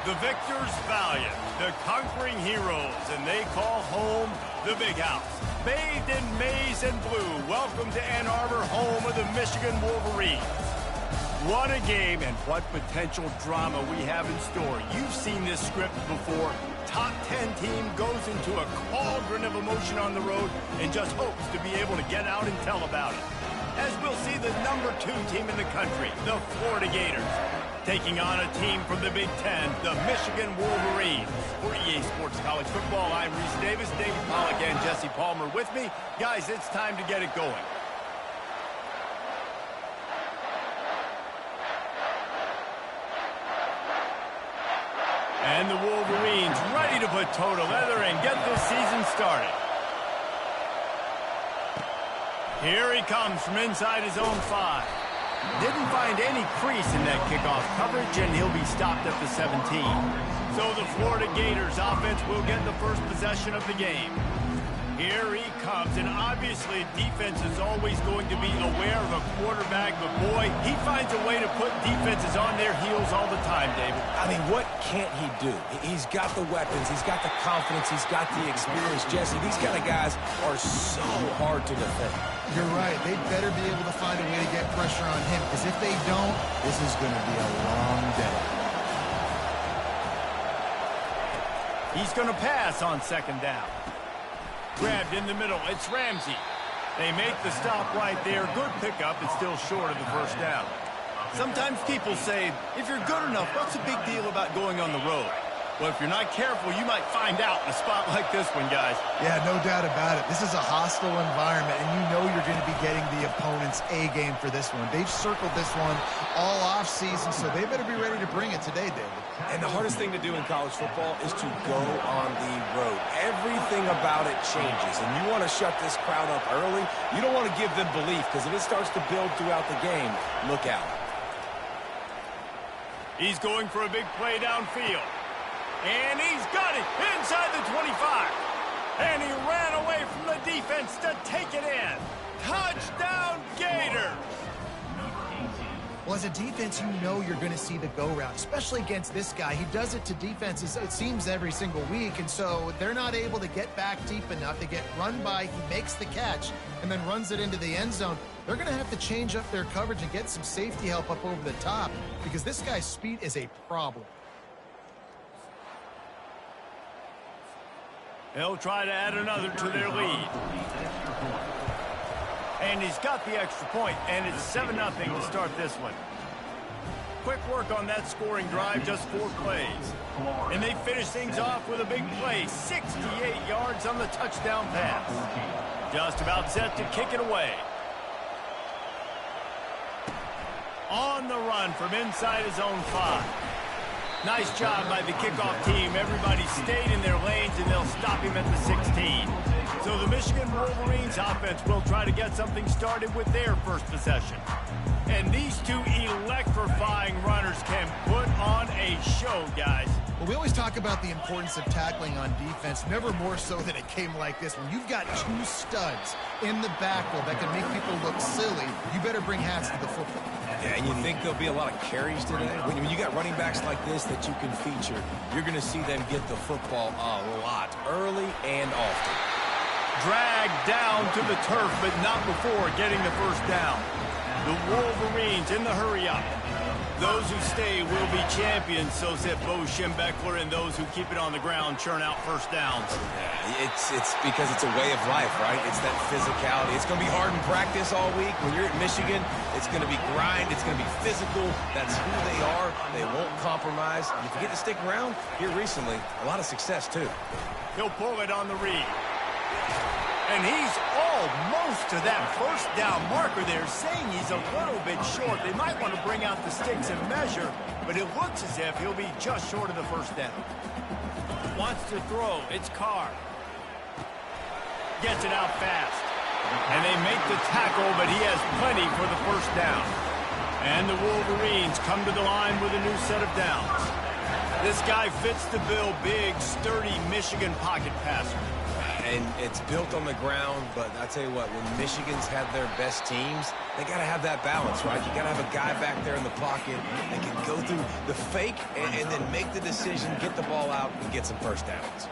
The victors valiant, the conquering heroes, and they call home the Big House. Bathed in maize and blue, welcome to Ann Arbor, home of the Michigan Wolverines. What a game and what potential drama we have in store. You've seen this script before. Top 10 team goes into a cauldron of emotion on the road and just hopes to be able to get out and tell about it. As we'll see the number 2 team in the country, the Florida Gators, taking on a team from the Big Ten, the Michigan Wolverines. For EA Sports College Football, I'm Reese Davis, Dave Pollock, and Jesse Palmer with me. Guys, it's time to get it going. And the Wolverines ready to put toe to leather and get this season started. Here he comes from inside his own 5. Didn't find any crease in that kickoff coverage, and he'll be stopped at the 17. So the Florida Gators offense will get the first possession of the game. Here he comes, and obviously defense is always going to be aware of a quarterback, but boy, he finds a way to put defenses on their heels all the time, David. I mean, what can't he do? He's got the weapons, he's got the confidence, he's got the experience. Jesse, these kind of guys are so hard to defend. You're right. They better be able to find a way to get pressure on him, because if they don't, this is going to be a long day. He's going to pass on second down. Grabbed in the middle. It's Ramsey. They make the stop right there. Good pickup. It's still short of the first down. Sometimes people say, if you're good enough, what's the big deal about going on the road? Well, if you're not careful, you might find out in a spot like this one, guys. Yeah, no doubt about it. This is a hostile environment, and you know you're going to be getting the opponent's A game for this one. They've circled this one all off-season, so they better be ready to bring it today, David. And the hardest thing to do in college football is to go on the road. Everything about it changes, and you want to shut this crowd up early. You don't want to give them belief, because if it starts to build throughout the game, look out. He's going for a big play downfield. And he's got it inside the 25. And he ran away from the defense to take it in. Touchdown, Gators! Well, as a defense, you know you're going to see the go route, especially against this guy. He does it to defenses, it seems, every single week, and so they're not able to get back deep enough. They get run by, he makes the catch, and then runs it into the end zone. They're going to have to change up their coverage and get some safety help up over the top, because this guy's speed is a problem. They'll try to add another to their lead. And he's got the extra point, and it's 7-0 to start this one. Quick work on that scoring drive, just 4 plays. And they finish things off with a big play, 68 yards on the touchdown pass. Just about set to kick it away. On the run from inside his own 5. Nice job by the kickoff team. Everybody stayed in their lanes, and they'll stop him at the 16. So the Michigan Wolverines offense will try to get something started with their first possession. And these two electrifying runners can put on a show, guys. Well, we always talk about the importance of tackling on defense, never more so than it came like this. When you've got 2 studs in the backfield that can make people look silly, you better bring hats to the football. Yeah, and you think there'll be a lot of carries today? When you got running backs like this that you can feature, you're going to see them get the football a lot, early and often. Dragged down to the turf, but not before getting the first down. The Wolverines in the hurry-up. Those who stay will be champions, so said Bo Schembechler, and those who keep it on the ground churn out first downs. Yeah, it's because it's a way of life, right? It's that physicality. It's going to be hard in practice all week. When you're at Michigan, it's going to be grind. It's going to be physical. That's who they are. They won't compromise. And if you get to stick around, here recently, a lot of success, too. He'll pull it on the read. And he's almost to that first down marker there, saying he's a little bit short. They might want to bring out the sticks and measure, but it looks as if he'll be just short of the first down. Wants to throw. It's Carr. Gets it out fast. And they make the tackle, but he has plenty for the first down. And the Wolverines come to the line with a new set of downs. This guy fits the bill, big, sturdy Michigan pocket passer. and it's built on the ground, but I tell you what, when Michigan's had their best teams, they got to have that balance, right? You got to have a guy back there in the pocket that can go through the fake and then make the decision, get the ball out, and get some first downs.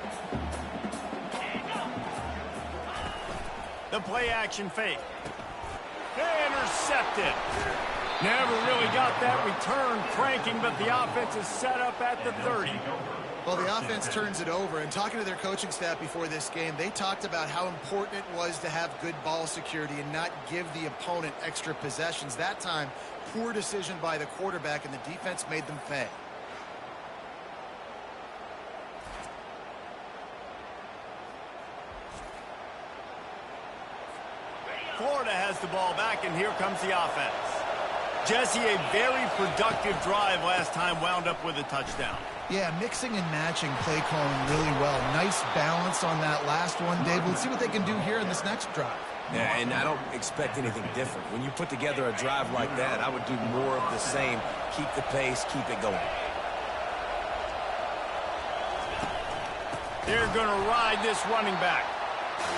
The play action fake. Intercepted. Never really got that return cranking, but the offense is set up at the 30. Well, the offense turns it over, and talking to their coaching staff before this game, they talked about how important it was to have good ball security and not give the opponent extra possessions. That time, poor decision by the quarterback, and the defense made them pay. Florida has the ball back, and here comes the offense. Jesse, a very productive drive last time, wound up with a touchdown. Yeah, mixing and matching play calling really well. Nice balance on that last one, Dave. Let's see what they can do here in this next drive. Yeah, and I don't expect anything different. When you put together a drive like that, I would do more of the same. Keep the pace, keep it going. They're going to ride this running back.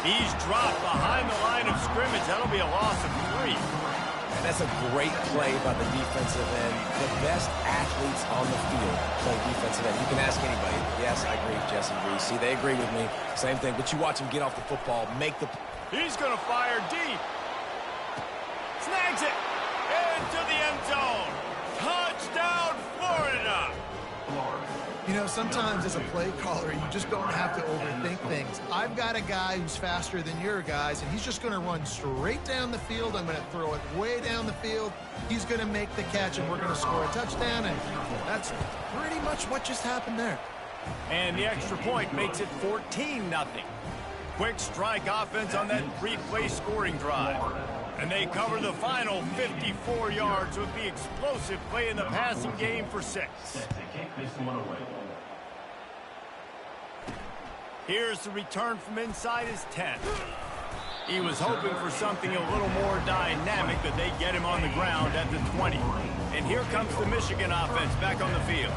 He's dropped behind the line of scrimmage. That'll be a loss of 3. And that's a great play by the defensive end. The best athletes on the field play defensive end. You can ask anybody. Yes, I agree with Jesse Reese. See, they agree with me. Same thing. But you watch him get off the football, make the... He's going to fire deep. Snags it. Into the end zone. Touchdown, Florida. You know, sometimes as a play caller, you just don't have to overthink things. I've got a guy who's faster than your guys, and he's just going to run straight down the field. I'm going to throw it way down the field. He's going to make the catch, and we're going to score a touchdown, and that's pretty much what just happened there. And the extra point makes it 14-0. Quick strike offense on that 3-play scoring drive. And they cover the final 54 yards with the explosive play in the passing game for 6. Here's the return from inside his 10. He was hoping for something a little more dynamic, but they get him on the ground at the 20. And here comes the Michigan offense back on the field.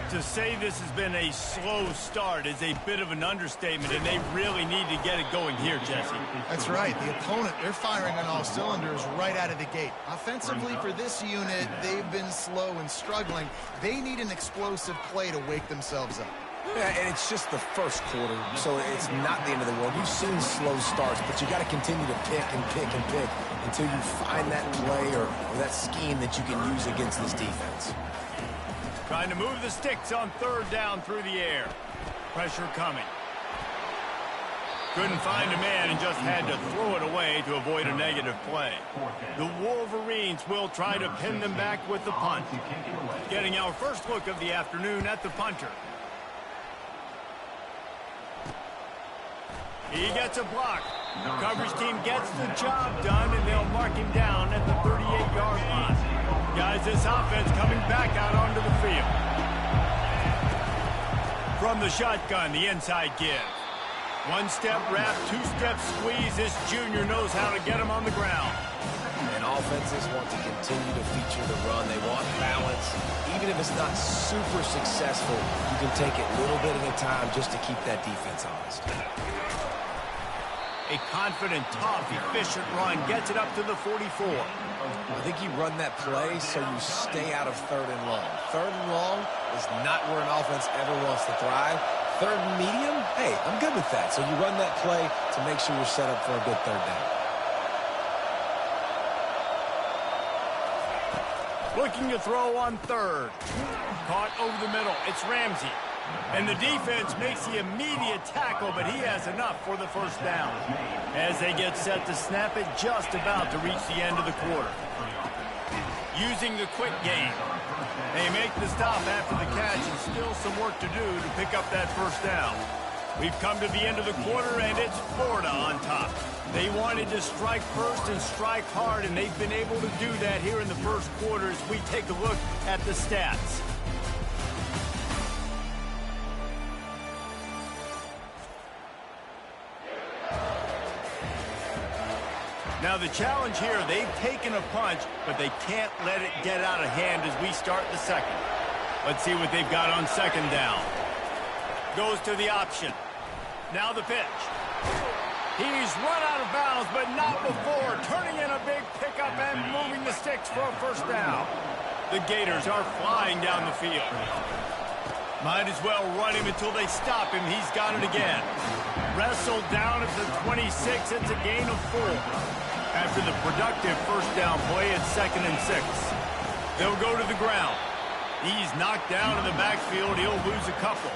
To say this has been a slow start is a bit of an understatement, and they really need to get it going here, Jesse. That's right. The opponent, they're firing on all cylinders right out of the gate. Offensively, for this unit, they've been slow and struggling. They need an explosive play to wake themselves up. Yeah, and it's just the first quarter, so it's not the end of the world. You've seen slow starts, but you got to continue to pick and pick and pick until you find that play or that scheme that you can use against this defense. Trying to move the sticks on 3rd down through the air. Pressure coming. Couldn't find a man and just had to throw it away to avoid a negative play. The Wolverines will try to pin them back with the punt. Getting our first look of the afternoon at the punter. He gets a block. Coverage team gets the job done, and they'll mark him down at the 38-yard line. Guys, this offense coming back out onto the field. From the shotgun, the inside give. 1-step wrap, 2-step squeeze. This junior knows how to get him on the ground. And offenses want to continue to feature the run. They want balance. Even if it's not super successful, you can take it little bit at a time just to keep that defense honest. A confident, tough, efficient run gets it up to the 44. I think you run that play so you stay out of 3rd and long. 3rd and long is not where an offense ever wants to thrive. 3rd and medium, hey, I'm good with that. So you run that play to make sure you're set up for a good 3rd down. Looking to throw on 3rd. Caught over the middle. It's Ramsey. And the defense makes the immediate tackle, but he has enough for the 1st down. As they get set to snap it, just about to reach the end of the quarter. Using the quick game. They make the stop after the catch, and still some work to do to pick up that 1st down. We've come to the end of the quarter, and it's Florida on top. They wanted to strike first and strike hard, and they've been able to do that here in the 1st quarter as we take a look at the stats. Now the challenge here, they've taken a punch, but they can't let it get out of hand as we start the 2nd. Let's see what they've got on 2nd down. Goes to the option. Now the pitch. He's run out of bounds, but not before turning in a big pickup and moving the sticks for a first down. The Gators are flying down the field. Might as well run him until they stop him. He's got it again. Wrestled down at the 26. It's a gain of 4. After the productive first down play at 2nd and 6. They'll go to the ground. He's knocked down in the backfield. He'll lose a couple.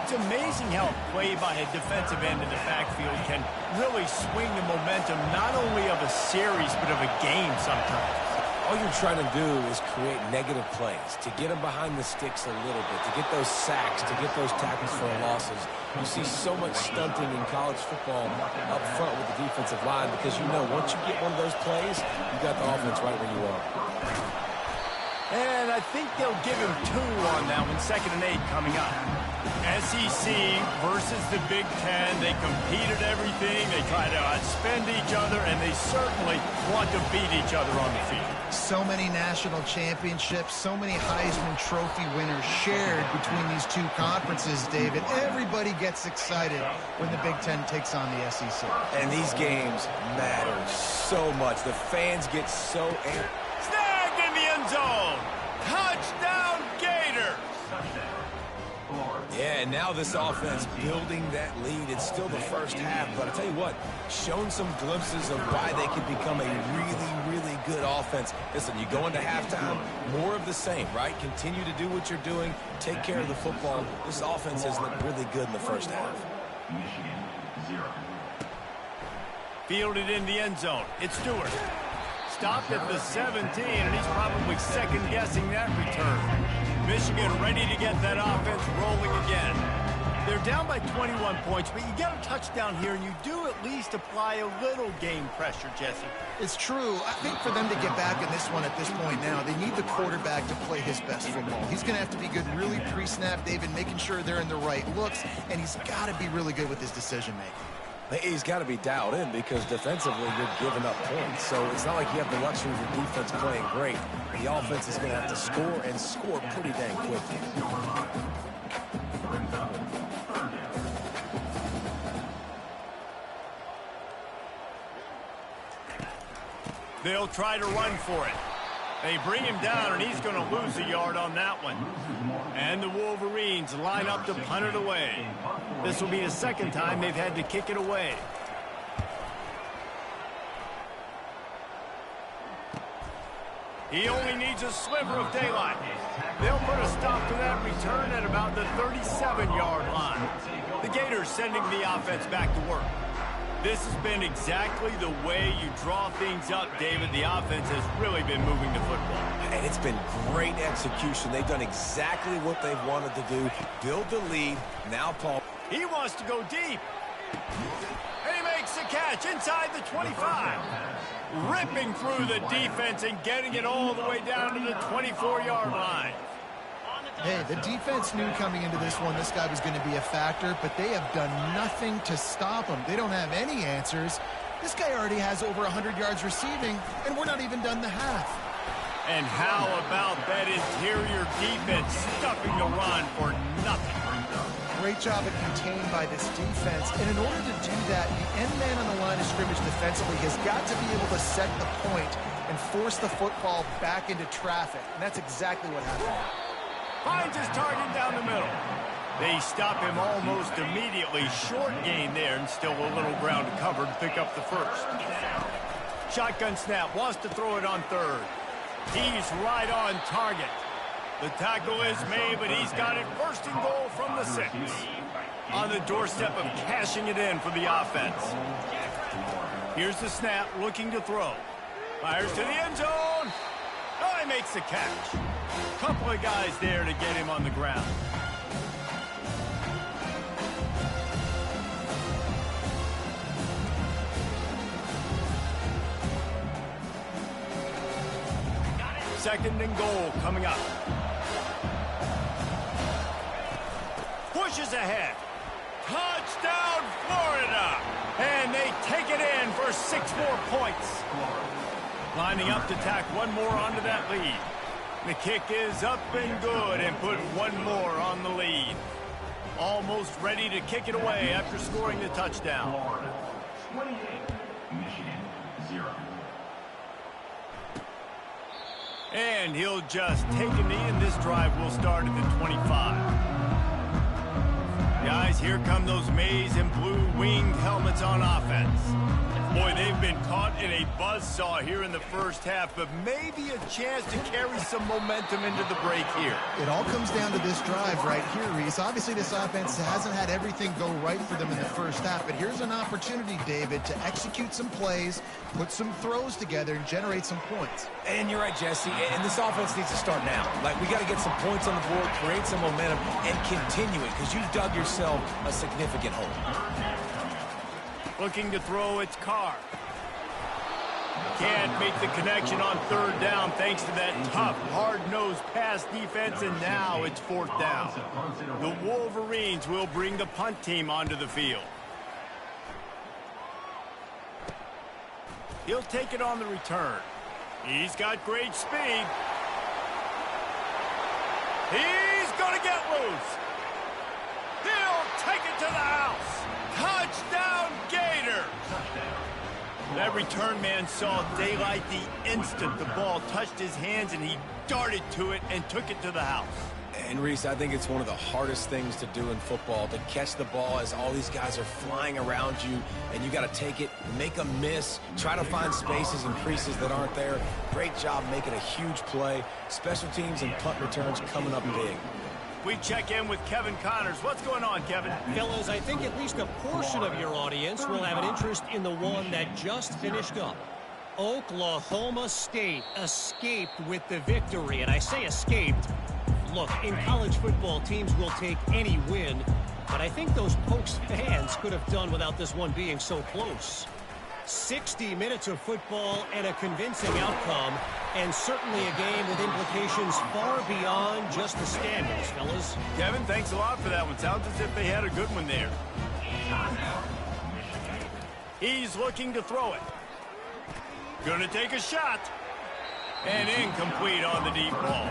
It's amazing how a play by a defensive end in the backfield can really swing the momentum not only of a series but of a game sometimes. All you're trying to do is create negative plays, to get them behind the sticks a little bit, to get those sacks, to get those tackles for losses. You see so much stunting in college football up front with the defensive line because you know once you get one of those plays, you got the offense right where you are. And I think they'll give him 2 on that one. 2nd and 8 coming up. SEC versus the Big Ten. They compete at everything. They try to outspend each other, and they certainly want to beat each other on the field. So many national championships, so many Heisman Trophy winners shared between these two conferences, David. Everybody gets excited when the Big Ten takes on the SEC. And these games matter so much. The fans get so amped. Snagged in the end zone. Touchdown, Gators. Yeah, and now this offense building that lead. It's still the first half, but I tell you what, shown some glimpses of why they could become a really, really good offense. Listen, you go into halftime, more of the same, right? Continue to do what you're doing, take care of the football. This offense has looked really good in the first half. Michigan, 0. Fielded in the end zone. It's Stewart. Stopped at the 17, and he's probably second-guessing that return. Michigan ready to get that offense rolling again. They're down by 21 points, but you get a touchdown here, and you do at least apply a little game pressure, Jesse. It's true. I think for them to get back in this one at this point now, they need the quarterback to play his best football. He's going to have to be good really pre-snap, David, making sure they're in the right looks, and he's got to be really good with his decision-making. He's got to be dialed in because defensively you're giving up points. So it's not like you have the luxury of your defense playing great. The offense is going to have to score and score pretty dang quickly. They'll try to run for it. They bring him down, and he's going to lose a yard on that one. And the Wolverines line up to punt it away. This will be the second time they've had to kick it away. He only needs a sliver of daylight. They'll put a stop to that return at about the 37-yard line. The Gators sending the offense back to work. This has been exactly the way you draw things up, David. The offense has really been moving the football. And it's been great execution. They've done exactly what they've wanted to do. Build the lead. Now, Paul. He wants to go deep. And he makes the catch inside the 25. Ripping through the defense and getting it all the way down to the 24-yard line. Hey, the defense knew coming into this one this guy was going to be a factor, but they have done nothing to stop him. They don't have any answers. This guy already has over 100 yards receiving, and we're not even done the half. And how about that interior defense stuffing the run for nothing? Great job at contained by this defense, and in order to do that, the end man on the line of scrimmage defensively has got to be able to set the point and force the football back into traffic, and that's exactly what happened. Finds his target down the middle. They stop him almost immediately. Short gain there, and still a little ground to cover to pick up the first. Shotgun snap, wants to throw it on third. He's right on target. The tackle is made, but he's got it first and goal from the 6. On the doorstep of cashing it in for the offense. Here's the snap, looking to throw. Fires to the end zone. Oh, he makes the catch. Couple of guys there to get him on the ground. Second and goal coming up. Pushes ahead. Touchdown, Florida! And they take it in for 6 more points. Lining up to tack one more onto that lead. The kick is up and good and put one more on the lead. almost ready to kick it away after scoring the touchdown. Florida 28, Michigan 0. And he'll just take a knee, and this drive will start at the 25. Guys, here come those maize and blue winged helmets on offense. Boy, they've been caught in a buzzsaw here in the first half, but maybe a chance to carry some momentum into the break here. It all comes down to this drive right here, Reese. Obviously, this offense hasn't had everything go right for them in the first half, but here's an opportunity, David, to execute some plays, put some throws together, and generate some points. And you're right, Jesse, and this offense needs to start now. Like, we got to get some points on the board, create some momentum, and continue it, because you've dug yourself a significant hole. Looking to throw, it's Carr. Can't make the connection on third down thanks to that tough, hard-nosed pass defense, and now it's fourth down. The Wolverines will bring the punt team onto the field. He'll take it on the return. He's got great speed. He's going to get loose. He'll take it to the house. Touchdown, Gator! That return man saw daylight the instant the ball touched his hands, and he darted to it and took it to the house. And, Reese, I think it's one of the hardest things to do in football, to catch the ball as all these guys are flying around you, and you got to take it, make a miss, try to find spaces and creases that aren't there. Great job making a huge play. Special teams and punt returns coming up big. We check in with Kevin Connors. What's going on, Kevin? Fellas, I think at least a portion of your audience will have an interest in the one that just finished up. Oklahoma State escaped with the victory, and I say escaped. Look, in college football, teams will take any win, but I think those Pokes fans could have done without this one being so close. 60 minutes of football and a convincing outcome, and certainly a game with implications far beyond just the standings, fellas. Kevin, thanks a lot for that one. Sounds as if they had a good one there. He's looking to throw it. Gonna take a shot. And incomplete on the deep ball.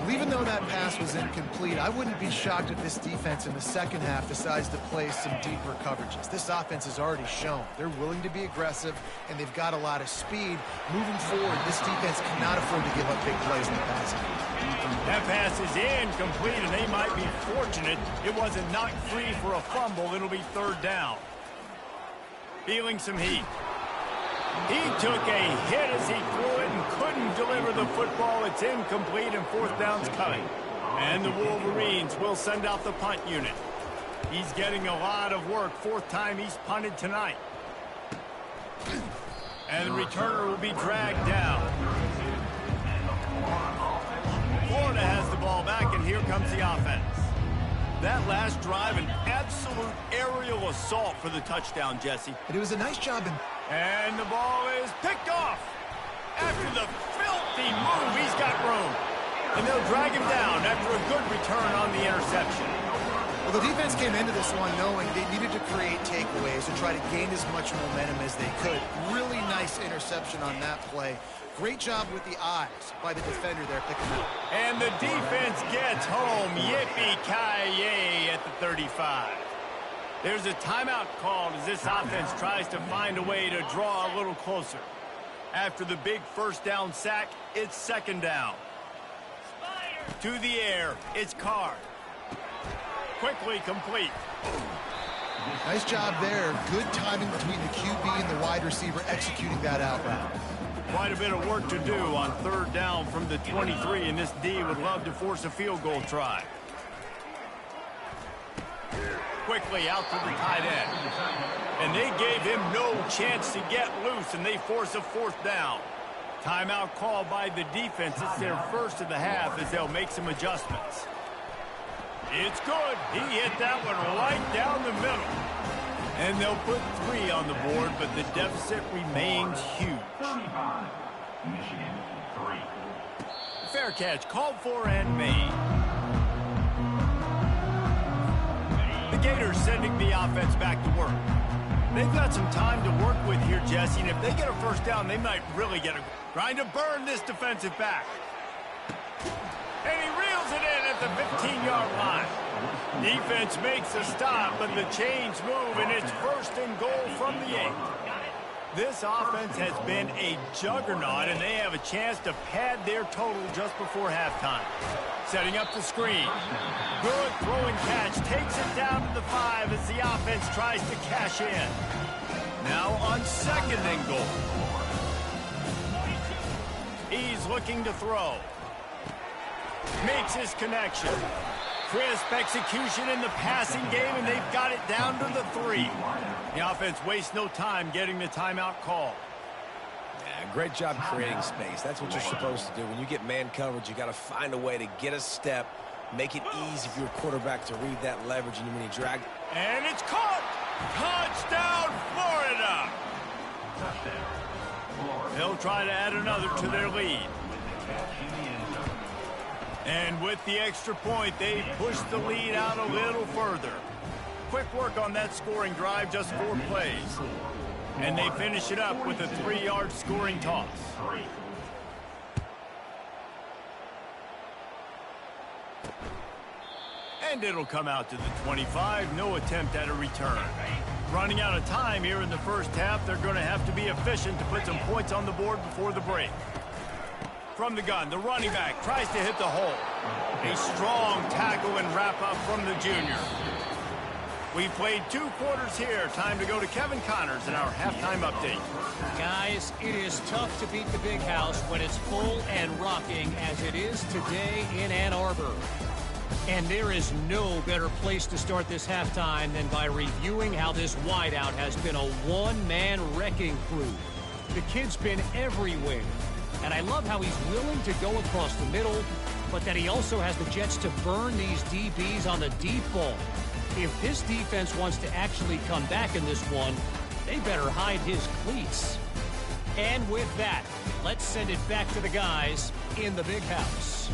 Well, even though that pass was incomplete, I wouldn't be shocked if this defense in the second half decides to play some deeper coverages. This offense has already shown they're willing to be aggressive, and they've got a lot of speed. Moving forward, this defense cannot afford to give up big plays in the passing game. That pass is incomplete, and they might be fortunate it wasn't knocked free for a fumble. It'll be third down. Feeling some heat. He took a hit as he threw it and couldn't deliver the football. It's incomplete, and fourth down's coming. And the Wolverines will send out the punt unit. He's getting a lot of work. Fourth time he's punted tonight. And the returner will be dragged down. Florida has the ball back, and here comes the offense. That last drive, an absolute aerial assault for the touchdown, Jesse. And it was a nice job in... And the ball is picked off. After the filthy move, he's got room. And they'll drag him down after a good return on the interception. Well, the defense came into this one knowing they needed to create takeaways and try to gain as much momentum as they could. Really nice interception on that play. Great job with the eyes by the defender there picking up. And the defense gets home. Yippee-ki-yay at the 35. There's a timeout called as this offense tries to find a way to draw a little closer. After the big first down sack, it's second down. To the air, it's Carr. Quickly complete. Nice job there. Good timing between the QB and the wide receiver executing that out route. Quite a bit of work to do on third down from the 23, and this D would love to force a field goal try. Quickly out to the tight end. And they gave him no chance to get loose, and they force a fourth down. Timeout called by the defense. It's their first of the half as they'll make some adjustments. It's good. He hit that one right down the middle. And they'll put 3 on the board, but the deficit remains huge. 35, Michigan 3. Fair catch called for and made. The Gators sending the offense back to work. They've got some time to work with here, Jesse, and if they get a first down, they might really get a... Trying to burn this defensive back. And he reels it in at the 15-yard line. Defense makes a stop, but the chains move, and it's 1st and goal from the 8. This offense has been a juggernaut, and they have a chance to pad their total just before halftime. Setting up the screen. Good throwing catch. Takes it down to the 5 as the offense tries to cash in. Now on 2nd and goal. He's looking to throw. Makes his connection. Crisp execution in the passing game, and they've got it down to the 3. The offense wastes no time getting the timeout call. Yeah, great job creating space. That's what you're supposed to do. When you get man coverage, you got to find a way to get a step, make it easy for your quarterback to read that leverage, and when you drag. And it's caught! Touchdown, Florida! They'll try to add another to their lead. And with the extra point, they push the lead out a little further. Quick work on that scoring drive, just 4 plays. And they finish it up with a 3-yard scoring toss. And it'll come out to the 25. No attempt at a return. Running out of time here in the first half, they're going to have to be efficient to put some points on the board before the break. From the gun, the running back tries to hit the hole. A strong tackle and wrap up from the junior. We've played 2 quarters here. Time to go to Kevin Connors in our halftime update. Guys, it is tough to beat the big house when it's full and rocking as it is today in Ann Arbor. And there is no better place to start this halftime than by reviewing how this wideout has been a one-man wrecking crew. The kid's been everywhere. And I love how he's willing to go across the middle, but that he also has the jets to burn these DBs on the deep ball. If this defense wants to actually come back in this one, they better hide his cleats. And with that, let's send it back to the guys in the big house.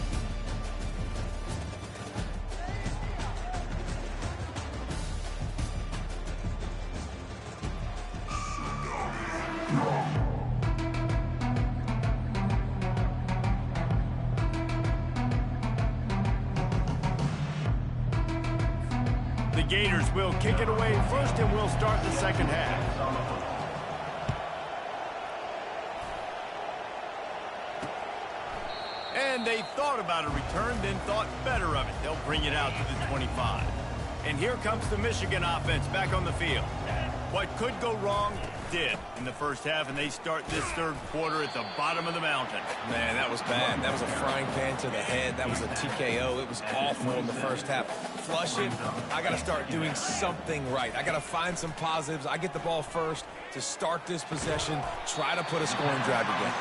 The Gators will kick it away first, and we'll start the second half. And they thought about a return, then thought better of it. They'll bring it out to the 25. And here comes the Michigan offense back on the field. What could go wrong did in the first half, and they start this third quarter at the bottom of the mountain. Man, that was bad. That was a frying pan to the head. That was a TKO. It was awful in the first half. Flush it. I got to start doing something right. I got to find some positives. I get the ball first to start this possession, try to put a scoring drive together.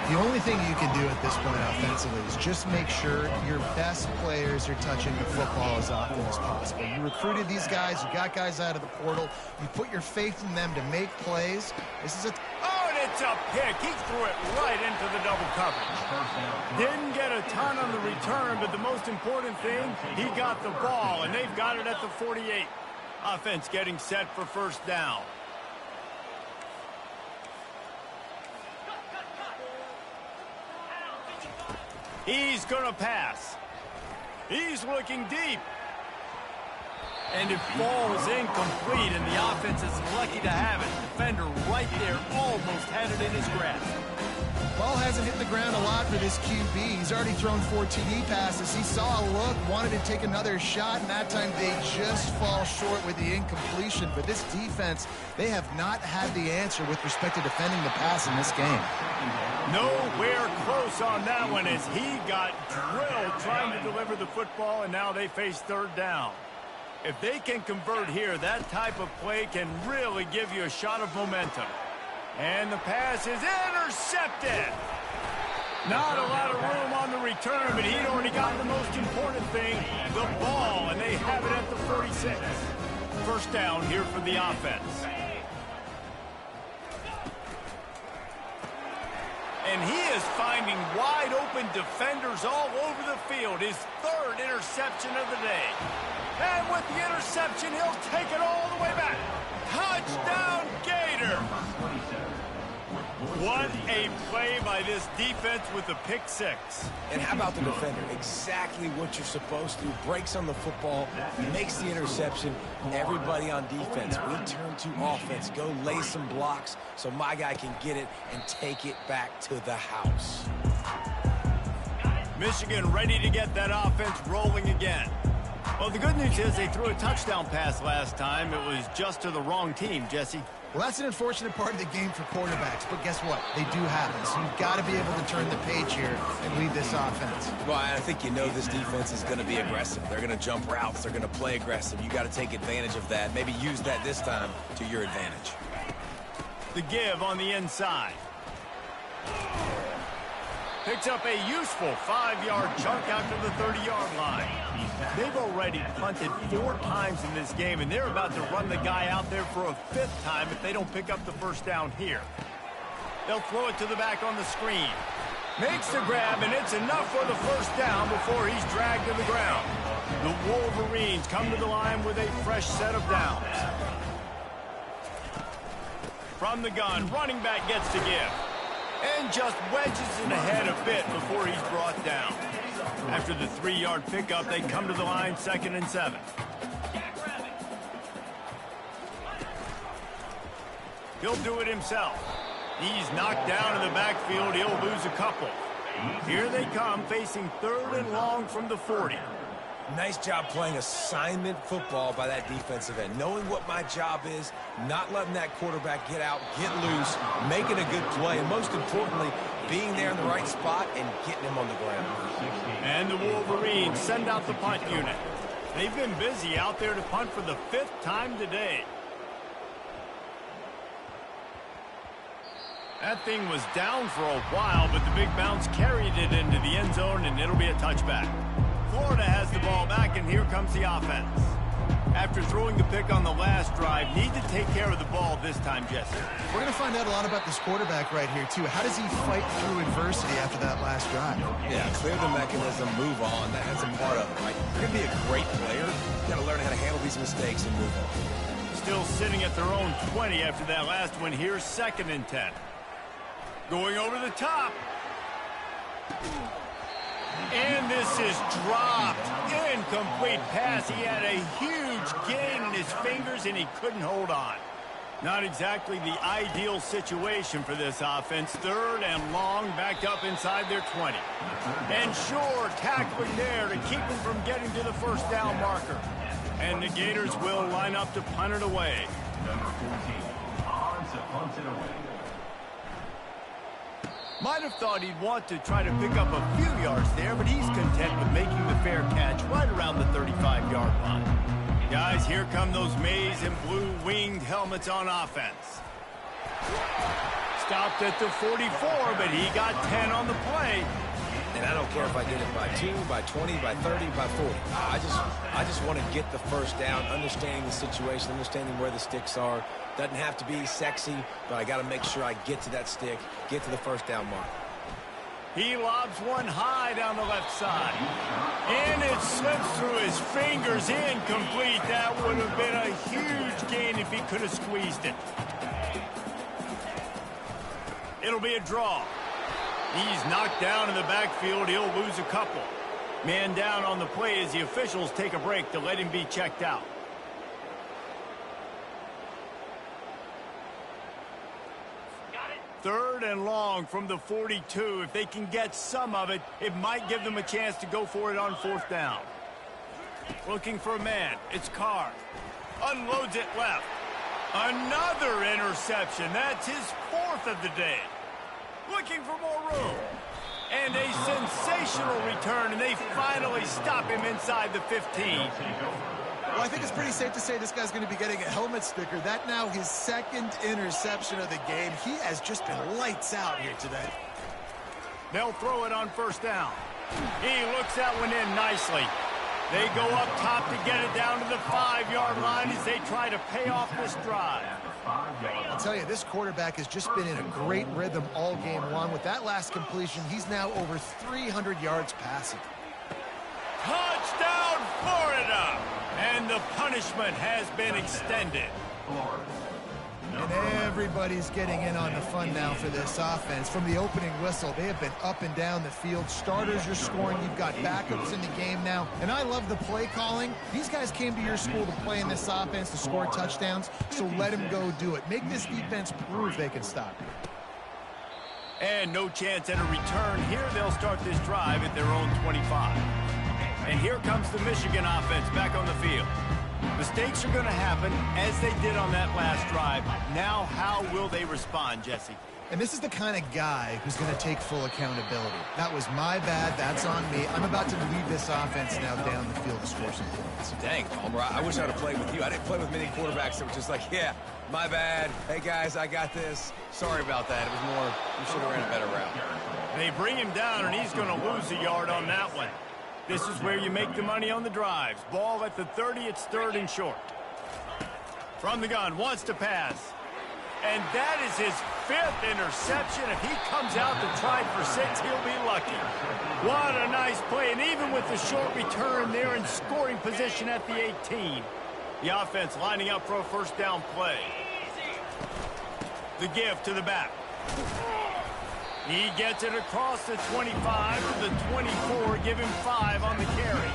The only thing you can do at this point offensively is just make sure your best players are touching the football as often as possible. You recruited these guys. You got guys out of the portal. You put your faith in them to make plays. This is a... Oh, and it's a pick. He threw it right into the double coverage. Didn't get a ton on the return, but the most important thing, he got the ball, and they've got it at the 48. Offense getting set for first down. He's going to pass. He's looking deep. And it falls incomplete, and the offense is lucky to have it. Defender right there almost had it in his grasp. Ball hasn't hit the ground a lot for this QB. He's already thrown 4 TD passes. He saw a look, wanted to take another shot, and that time they just fall short with the incompletion. But this defense, they have not had the answer with respect to defending the pass in this game. Nowhere close on that one as he got drilled trying to deliver the football, and now they face third down. If they can convert here, that type of play can really give you a shot of momentum. And the pass is intercepted. Not a lot of room on the return, but he'd already got the most important thing, the ball, and they have it at the 46. First down here for the offense. And he is finding wide open defenders all over the field. His third interception of the day. And with the interception, he'll take it all the way back. Touchdown, Gator! What a play by this defense with the pick six. And how about the defender? Exactly what you're supposed to do. Breaks on the football, makes the interception. Everybody on defense, we turn to offense. Go lay some blocks so my guy can get it and take it back to the house. Michigan ready to get that offense rolling again. Well, the good news is they threw a touchdown pass last time. It was just to the wrong team, Jesse. Well, that's an unfortunate part of the game for quarterbacks, but guess what? They do happen, so you've got to be able to turn the page here and lead this offense. Well, I think you know this defense is going to be aggressive. They're going to jump routes. They're going to play aggressive. You got to take advantage of that. Maybe use that this time to your advantage. The give on the inside. Picks up a useful 5-yard chunk out to the 30-yard line. They've already punted 4 times in this game, and they're about to run the guy out there for a 5th time if they don't pick up the first down here. They'll throw it to the back on the screen. Makes the grab, and it's enough for the first down before he's dragged to the ground. The Wolverines come to the line with a fresh set of downs. From the gun, running back gets to give. And just wedges it ahead a bit before he's brought down. After the 3-yard pickup, they come to the line 2nd and 7. He'll do it himself. He's knocked down in the backfield. He'll lose a couple. Here they come, facing 3rd and long from the 40. Nice job playing assignment football by that defensive end. Knowing what my job is, not letting that quarterback get out, get loose, making a good play, and most importantly, being there in the right spot and getting him on the ground. And the Wolverines send out the punt unit. They've been busy out there to punt for the 5th time today. That thing was down for a while, but the big bounce carried it into the end zone, and it'll be a touchback. Florida has the ball back, and here comes the offense. After throwing the pick on the last drive, need to take care of the ball this time, Jesse. We're going to find out a lot about this quarterback right here, too. How does he fight through adversity after that last drive? Yeah, clear the mechanism, move on. That's a part of it, right? You're going to be a great player. You got to learn how to handle these mistakes and move on. Still sitting at their own 20 after that last one. Here's 2nd and 10. Going over the top. And this is dropped. Incomplete pass. He had a huge gain in his fingers, and he couldn't hold on. Not exactly the ideal situation for this offense. 3rd and long, backed up inside their 20. And sure, tackling there to keep him from getting to the first down marker. And the Gators will line up to punt it away. Number 14, on to punt it away. Might have thought he'd want to try to pick up a few yards there, but he's content with making the fair catch right around the 35-yard line. Guys, here come those maize and blue winged helmets on offense. Stopped at the 44, but he got 10 on the play. And I don't care if I did it by 2, by 20, by 30, by 40. I just want to get the first down, understanding the situation, understanding where the sticks are. Doesn't have to be sexy, but I got to make sure I get to that stick, get to the first down mark. He lobs one high down the left side. And it slips through his fingers, incomplete. That would have been a huge gain if he could have squeezed it. It'll be a draw. He's knocked down in the backfield. He'll lose a couple. Man down on the play as the officials take a break to let him be checked out. Third and long from the 42. If they can get some of it, it might give them a chance to go for it on 4th down. Looking for a man. It's Carr. Unloads it left. Another interception. That's his 4th of the day. Looking for more room. And a sensational return, and they finally stop him inside the 15. Well, I think it's pretty safe to say this guy's going to be getting a helmet sticker. That now his 2nd interception of the game. He has just been lights out here today. They'll throw it on 1st down. He looks that one in nicely. They go up top to get it down to the 5-yard line as they try to pay off this drive. I'll tell you, this quarterback has just been in a great rhythm all game long. With that last completion, he's now over 300 yards passing. Touchdown, Florida! And the punishment has been extended. Florida, And everybody's getting in on the fun now for this offense. From the opening whistle, they have been up and down the field. Starters are scoring. You've got backups in the game now. And I love the play calling. These guys came to your school to play in this offense to score touchdowns, so let them go do it. Make this defense prove they can stop you. And no chance at a return here. They'll start this drive at their own 25. And here comes the Michigan offense back on the field. Mistakes are going to happen as they did on that last drive. Now, how will they respond, Jesse? And this is the kind of guy who's going to take full accountability. That was my bad. That's on me. I'm about to lead this offense now down the field to score some points. Dang, Palmer, I wish I'd have played with you. I didn't play with many quarterbacks that were just like, yeah, my bad. Hey, guys, I got this. Sorry about that. It was more, you should have ran a better route. They bring him down, and he's going to lose a yard on that one. This is where you make the money on the drives. Ball at the 30, it's 3rd and short. From the gun, wants to pass. And that is his 5th interception. If he comes out to try for 6, he'll be lucky. What a nice play, and even with the short return, they're in scoring position at the 18. The offense lining up for a first down play. The give to the back. He gets it across the 25 to the 24, give him 5 on the carry.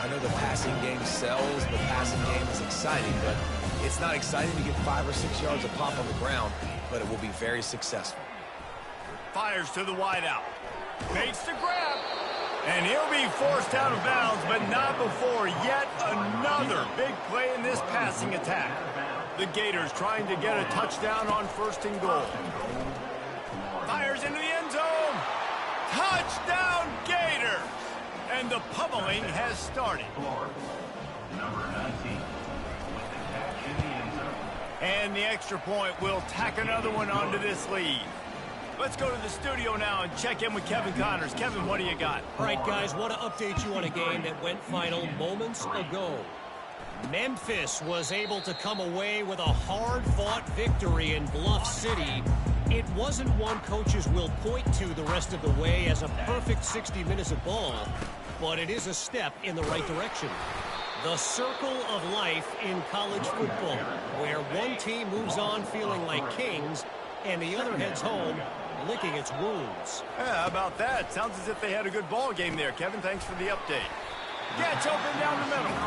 I know the passing game sells, the passing game is exciting, but it's not exciting to get 5 or 6 yards of pop on the ground, but it will be very successful. Fires to the wideout. Makes the grab. And he'll be forced out of bounds, but not before yet another big play in this passing attack. The Gators trying to get a touchdown on 1st and goal. Fires into the end zone. Touchdown, Gator! And the pummeling has started. Number 19. And the extra point will tack another one onto this lead. Let's go to the studio now and check in with Kevin Connors. Kevin, what do you got? All right, guys, want to update you on a game that went final moments ago. Memphis was able to come away with a hard-fought victory in Bluff City. It wasn't one coaches will point to the rest of the way as a perfect 60 minutes of ball, but it is a step in the right direction. The circle of life in college football, where one team moves on feeling like kings and the other heads home licking its wounds. Yeah, how about that? Sounds as if they had a good ball game there, Kevin. Thanks for the update. Gets open down the middle.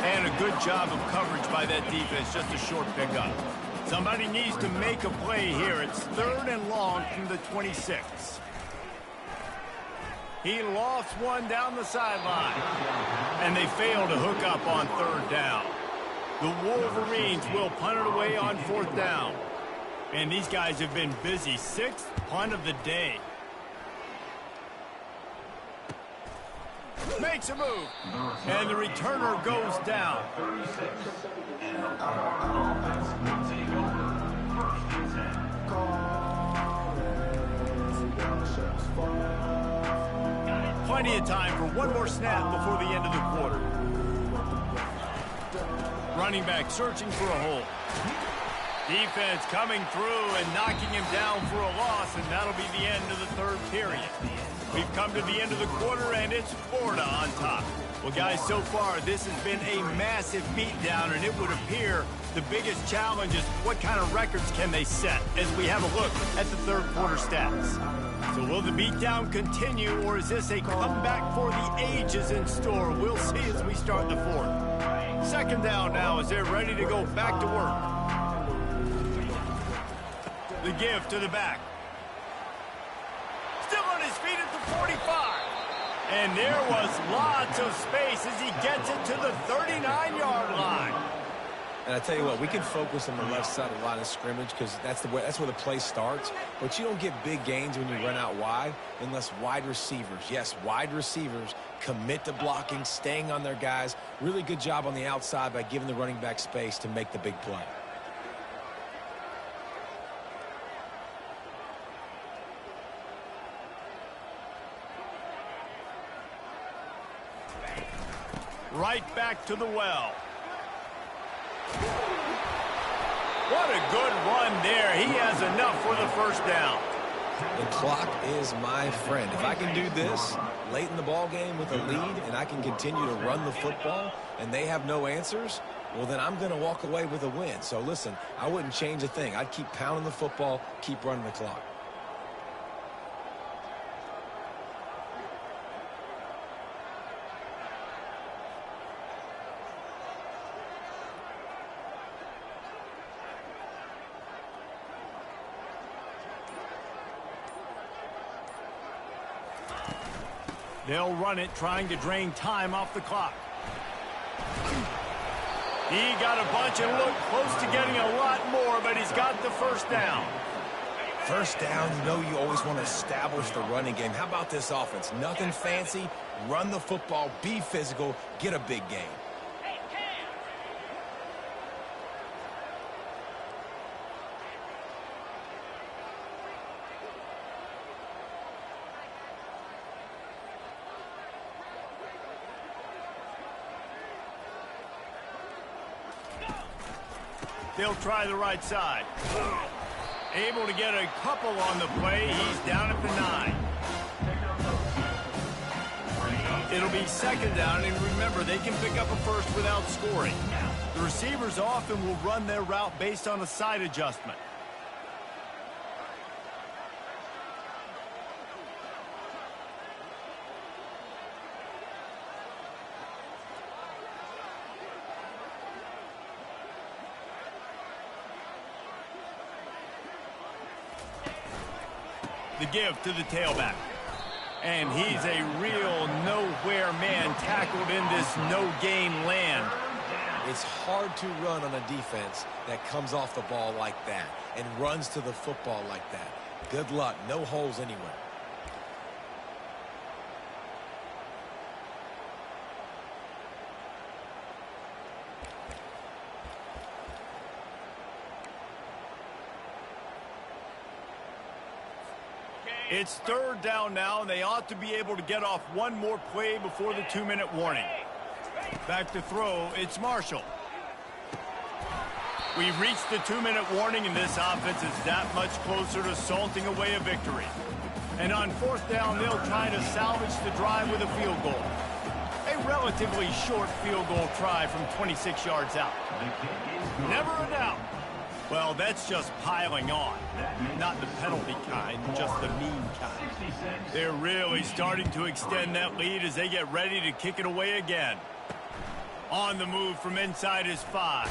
And a good job of coverage by that defense. Just a short pickup. Somebody needs to make a play here. It's 3rd and long from the 26. He lofts one down the sideline. And they fail to hook up on 3rd down. The Wolverines will punt it away on 4th down. And these guys have been busy. 6th punt of the day. Makes a move. And the returner goes down. Plenty of time for one more snap before the end of the quarter. Running back searching for a hole. Defense coming through and knocking him down for a loss, and that'll be the end of the 3rd period. We've come to the end of the quarter, and it's Florida on top. Well, guys, so far, this has been a massive beatdown, and it would appear the biggest challenge is what kind of records can they set as we have a look at the 3rd quarter stats. So will the beatdown continue, or is this a comeback for the ages in store? We'll see as we start the 4th. 2nd down now as they're ready to go back to work. The give to the back. Still on his feet at the 45. And there was lots of space as he gets it to the 39-yard line. And I tell you what, we can focus on the left side of the line of scrimmage because that's where the play starts. But you don't get big gains when you run out wide unless wide receivers, yes, wide receivers, commit to blocking, staying on their guys. Really good job on the outside by giving the running back space to make the big play. Right back to the well. What a good run there. He has enough for the 1st down. The clock is my friend. If I can do this late in the ball game with a lead and I can continue to run the football and they have no answers, well, then I'm going to walk away with a win. So, listen, I wouldn't change a thing. I'd keep pounding the football, keep running the clock. They'll run it, trying to drain time off the clock. He got a bunch and looked close to getting a lot more, but he's got the first down. First down, you know you always want to establish the running game. How about this offense? Nothing fancy. Run the football, be physical, get a big gain. They'll try the right side. Able to get a couple on the play. He's down at the 9. It'll be second down, and remember, they can pick up a first without scoring. The receivers often will run their route based on a side adjustment. The give to the tailback. And he's a real nowhere man tackled in this no-gain land. It's hard to run on a defense that comes off the ball like that and runs to the football like that. Good luck. No holes anywhere. It's third down now, and they ought to be able to get off one more play before the 2-minute warning. Back to throw, it's Marshall. We've reached the 2-minute warning, and this offense is that much closer to salting away a victory. And on fourth down, they'll try to salvage the drive with a field goal. A relatively short field goal try from 26 yards out. Never a doubt. Well, that's just piling on. Not the penalty kind, just the mean kind. They're really starting to extend that lead as they get ready to kick it away again. On the move from inside his 5.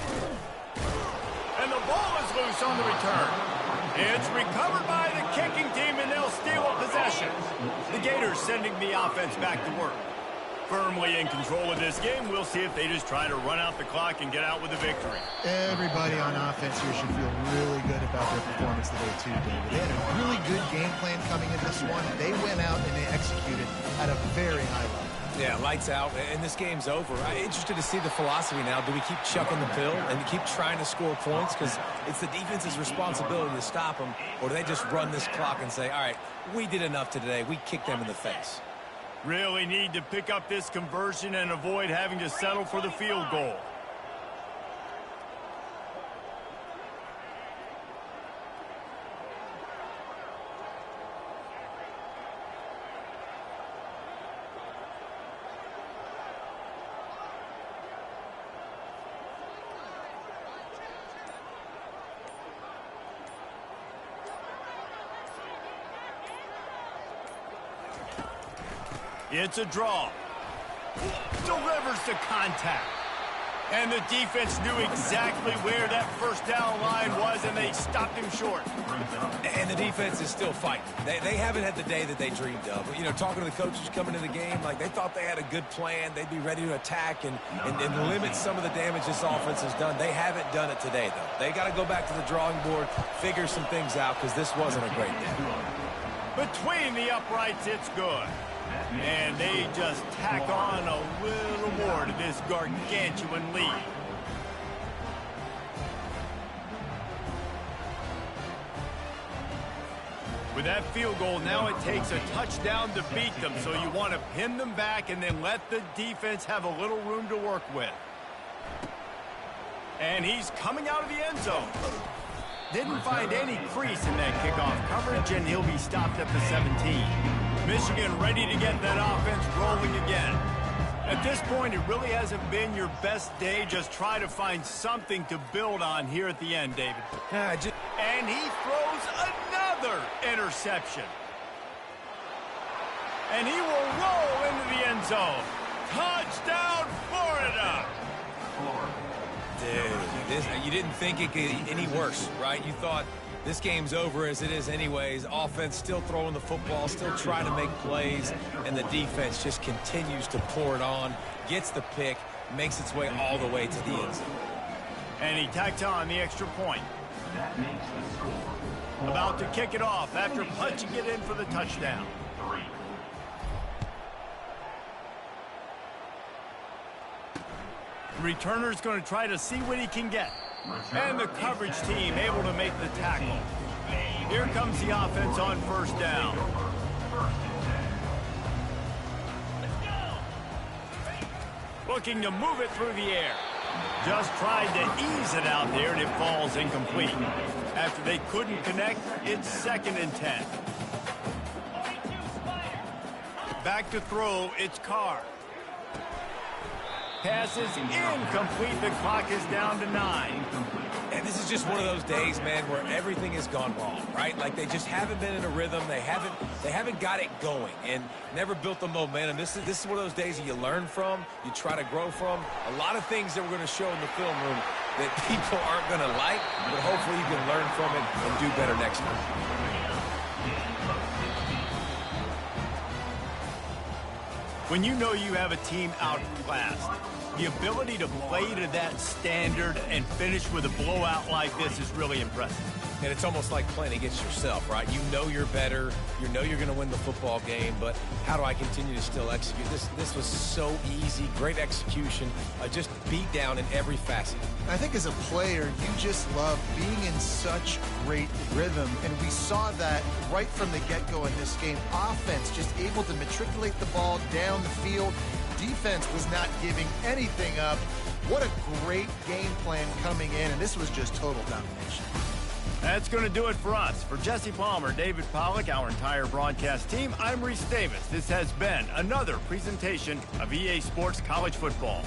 And the ball is loose on the return. It's recovered by the kicking team, and they'll steal a possession. The Gators sending the offense back to work. Firmly in control of this game. We'll see if they just try to run out the clock and get out with a victory. Everybody on offense here should feel really good about their performance today too, David. They had a really good game plan coming in this one. They went out and they executed at a very high level. Yeah, lights out, and this game's over. I'm interested to see the philosophy now. Do we keep chucking the pill and keep trying to score points because it's the defense's responsibility to stop them, or do they just run this clock and say, all right, we did enough today. We kicked them in the face. Really need to pick up this conversion and avoid having to settle for the field goal. It's a draw. Delivers the contact. And the defense knew exactly where that first down line was, and they stopped him short. And the defense is still fighting. They haven't had the day that they dreamed of. You know, talking to the coaches coming into the game, like they thought they had a good plan. They'd be ready to attack and limit some of the damage this offense has done. They haven't done it today, though. They got to go back to the drawing board, figure some things out, because this wasn't a great day. Between the uprights, it's good. And they just tack on a little more to this gargantuan lead. With that field goal, now it takes a touchdown to beat them, so you want to pin them back and then let the defense have a little room to work with. And he's coming out of the end zone. Didn't find any crease in that kickoff coverage, and he'll be stopped at the 17. Michigan ready to get that offense rolling again. At this point, it really hasn't been your best day. Just try to find something to build on here at the end, David. And he throws another interception. And he will roll into the end zone. Touchdown, Florida! Dude, you didn't think it could get any worse, right? You thought this game's over as it is anyways. Offense still throwing the football, still trying to make plays, and the defense just continues to pour it on, gets the pick, makes its way all the way to the end zone. And he tacked on the extra point. That makes the score. About to kick it off after punching it in for the touchdown. 3. The returner's going to try to see what he can get. And the coverage team able to make the tackle. Here comes the offense on first down. Looking to move it through the air. Just tried to ease it out there, and it falls incomplete. After they couldn't connect, it's 2nd and 10. Back to throw, it's Carr. Pass is incomplete. The clock is down to 9. And this is just one of those days, man, where everything has gone wrong, right? Like they just haven't been in a rhythm. They haven't got it going and never built the momentum. This is one of those days that you learn from, you try to grow from. A lot of things that we're going to show in the film room that people aren't going to like, but hopefully you can learn from it and do better next time. When you know you have a team outclassed, the ability to play to that standard and finish with a blowout like this is really impressive. And it's almost like playing against yourself, right? You know you're better. You know you're going to win the football game, but how do I continue to still execute? This was so easy, great execution, just beat down in every facet. I think as a player, you just love being in such great rhythm, and we saw that right from the get-go in this game. Offense just able to matriculate the ball down the field. Defense was not giving anything up. What a great game plan coming in, and this was just total domination. That's going to do it for us. For Jesse Palmer, David Pollack, our entire broadcast team, I'm Reese Davis. This has been another presentation of EA Sports College Football.